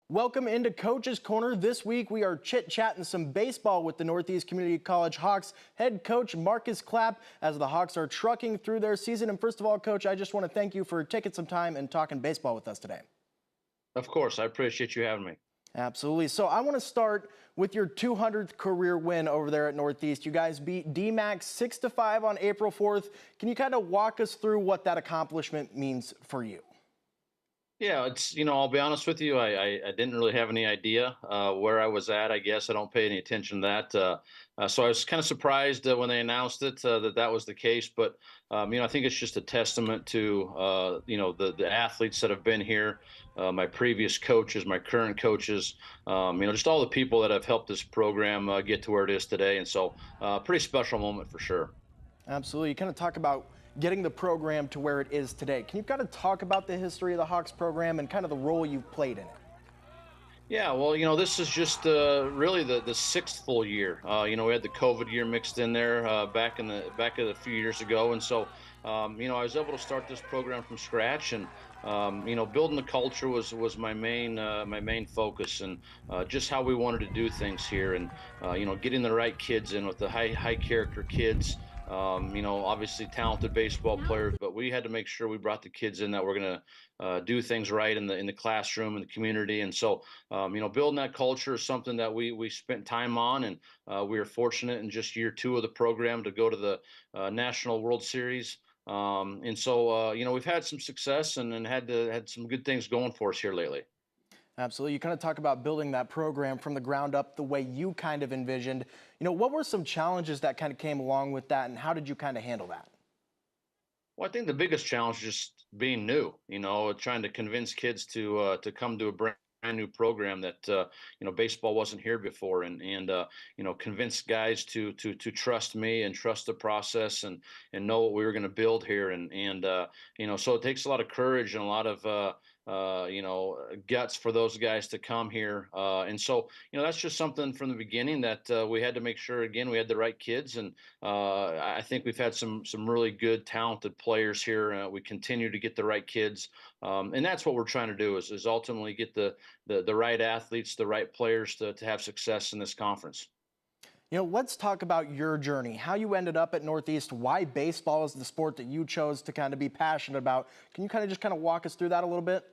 Welcome into Coach's Corner. This week we are chit-chatting some baseball with the Northeast Community College Hawks head coach Marcus Clapp as the Hawks are trucking through their season. And first of all, Coach, I just want to thank you for taking some time and talking baseball with us today. Of course, I appreciate you having me. Absolutely. So I want to start with your 200th career win over there at Northeast. You guys beat DMAC 6-5 on April 4th. Can you kind of walk us through what that accomplishment means for you? Yeah, I'll be honest with you. I didn't really have any idea where I was at. I guess I don't pay any attention to that. So I was kind of surprised when they announced it that was the case. But I think it's just a testament to the athletes that have been here, my previous coaches, my current coaches, just all the people that have helped this program get to where it is today. And so, pretty special moment for sure. Absolutely. You kind of talk about getting the program to where it is today. Can you kind of talk about the history of the Hawks program and kind of the role you've played in it? Yeah, well, this is just really the sixth full year. We had the COVID year mixed in there back a few years ago, and so I was able to start this program from scratch, and building the culture was my main focus, and just how we wanted to do things here, and getting the right kids in with the high character kids. Obviously talented baseball players, but we had to make sure we brought the kids in that were going to do things right in the classroom and the community. And so, building that culture is something that we spent time on, and we were fortunate in just year two of the program to go to the National World Series. And so, we've had some success and had some good things going for us here lately. Absolutely. You kind of talk about building that program from the ground up the way you kind of envisioned. What were some challenges that kind of came along with that, and how did you kind of handle that? Well, I think the biggest challenge is just being new. Trying to convince kids to come to a brand new program that baseball wasn't here before, and convince guys to trust me and trust the process and know what we were going to build here, and so it takes a lot of courage and a lot of guts for those guys to come here. And so, that's just something from the beginning that we had to make sure, again, we had the right kids. And I think we've had some really good, talented players here. We continue to get the right kids. And that's what we're trying to do is ultimately get the right athletes, the right players to have success in this conference. Let's talk about your journey, how you ended up at Northeast, why baseball is the sport that you chose to kind of be passionate about. Can you kind of just walk us through that a little bit?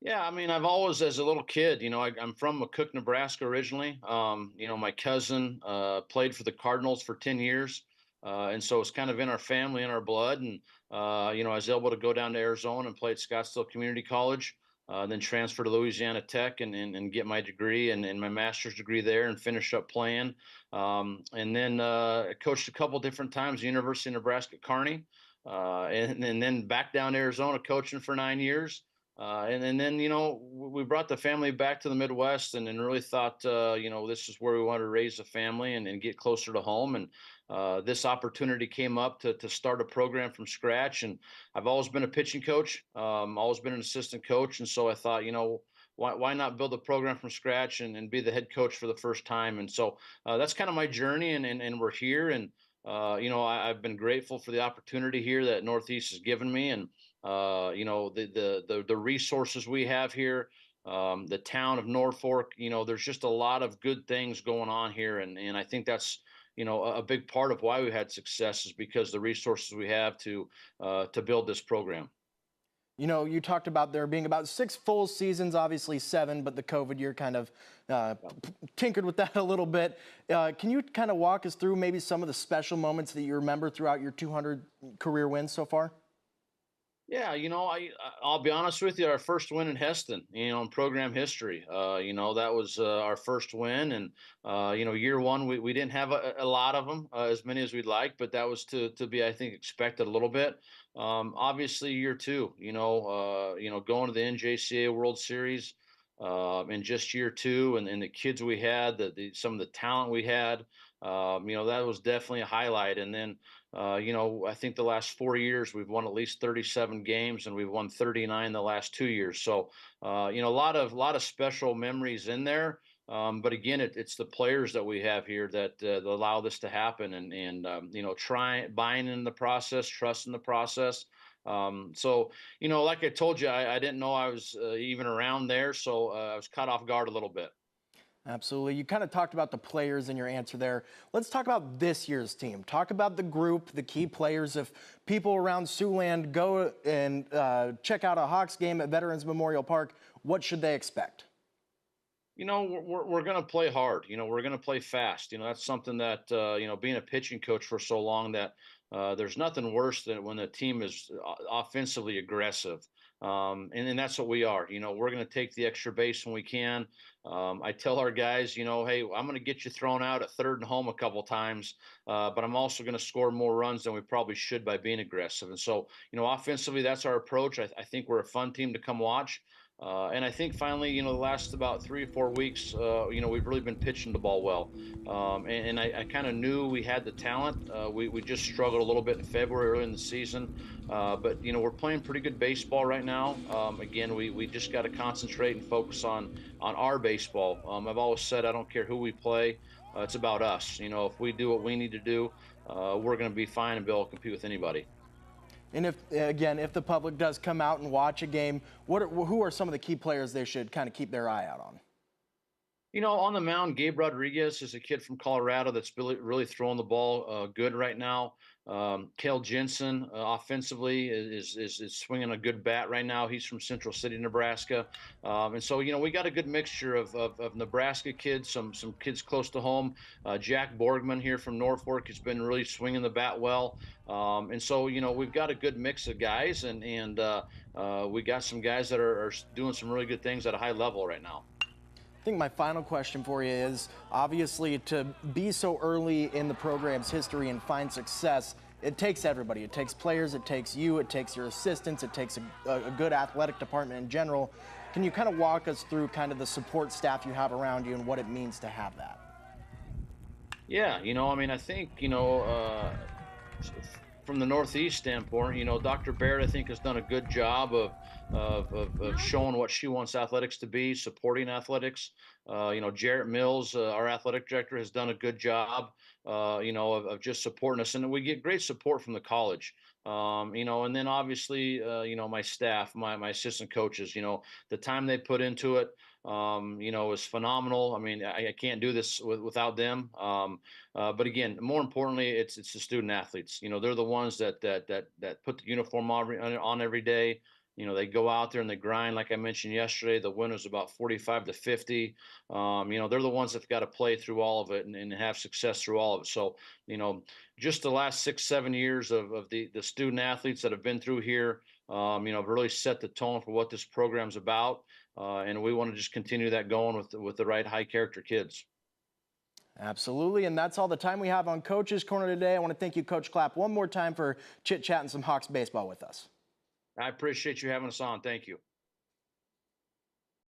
Yeah, I mean, I've always, as a little kid, I'm from McCook, Nebraska originally. My cousin played for the Cardinals for 10 years. And so it's kind of in our family, in our blood. And, I was able to go down to Arizona and play at Scottsdale Community College, then transfer to Louisiana Tech and get my degree and my master's degree there and finish up playing. And then I coached a couple different times, University of Nebraska at Kearney, and then back down to Arizona coaching for 9 years. And then, we brought the family back to the Midwest and really thought, this is where we wanted to raise a family and get closer to home. And this opportunity came up to start a program from scratch. And I've always been a pitching coach, always been an assistant coach. And so I thought, why not build a program from scratch and be the head coach for the first time? And so that's kind of my journey. And we're here. And, I've been grateful for the opportunity here that Northeast has given me. And the resources we have here, the town of Norfolk, there's just a lot of good things going on here. And I think that's, a big part of why we had success is because the resources we have to build this program. You talked about there being about 6 full seasons, obviously 7, but the COVID year kind of tinkered with that a little bit. Can you kind of walk us through maybe some of the special moments that you remember throughout your 200 career wins so far? Yeah, I'll be honest with you. Our first win in Heston, in program history, that was our first win, and year one we didn't have a lot of them, as many as we'd like, but that was to be, I think, expected a little bit. Obviously, year two, going to the NJCAA World Series, in just year two, and the kids we had, some of the talent we had, that was definitely a highlight. And then I think the last 4 years we've won at least 37 games, and we've won 39 the last 2 years. So, a lot of special memories in there. But again, it's the players that we have here that allow this to happen, and buying in the process, trusting the process. So, like I told you, I didn't know I was even around there, so I was caught off guard a little bit. Absolutely. You kind of talked about the players in your answer there. Let's talk about this year's team. Talk about the group, the key players. If people around Siouxland go and check out a Hawks game at Veterans Memorial Park, what should they expect? We're going to play hard. We're going to play fast. That's something that, being a pitching coach for so long, that there's nothing worse than when a team is offensively aggressive. And that's what we are. We're going to take the extra base when we can. I tell our guys, hey, I'm going to get you thrown out at third and home a couple times, but I'm also going to score more runs than we probably should by being aggressive. And so, offensively, that's our approach. I think we're a fun team to come watch. And I think finally, the last about 3 or 4 weeks, we've really been pitching the ball well. And I kind of knew we had the talent. We just struggled a little bit in February, early in the season. But, we're playing pretty good baseball right now. Again, we just got to concentrate and focus on our baseball. I've always said I don't care who we play. It's about us. If we do what we need to do, we're going to be fine and be able to compete with anybody. And if the public does come out and watch a game, who are some of the key players they should kind of keep their eye out on? On the mound, Gabe Rodriguez is a kid from Colorado that's really throwing the ball good right now. Kale Jensen, offensively, is swinging a good bat right now. He's from Central City, Nebraska, and so we got a good mixture of Nebraska kids, some kids close to home. Jack Borgman here from Norfolk has been really swinging the bat well, and so we've got a good mix of guys, and we got some guys that are doing some really good things at a high level right now. I think my final question for you is, obviously, to be so early in the program's history and find success, it takes everybody. It takes players, it takes you, it takes your assistants, it takes a good athletic department in general. Can you kind of walk us through kind of the support staff you have around you and what it means to have that? Yeah, I think, from the Northeast standpoint, Dr. Baird, I think, has done a good job of showing what she wants athletics to be, supporting athletics. Jarrett Mills, our athletic director, has done a good job, of just supporting us. And we get great support from the college. And then obviously, my staff, my assistant coaches, the time they put into it, is phenomenal. I mean, I can't do this without them. But again, more importantly, it's the student athletes. They're the ones that put the uniform on every day. They go out there and they grind. Like I mentioned yesterday, the win was about 45 to 50. They're the ones that've got to play through all of it and have success through all of it. So, just the last 6, 7 years of the student athletes that have been through here, have really set the tone for what this program's about. And we want to just continue that going with the right high character kids. Absolutely, and that's all the time we have on Coach's Corner today. I want to thank you, Coach Clapp, one more time for chit-chatting some Hawks baseball with us. I appreciate you having us on. Thank you.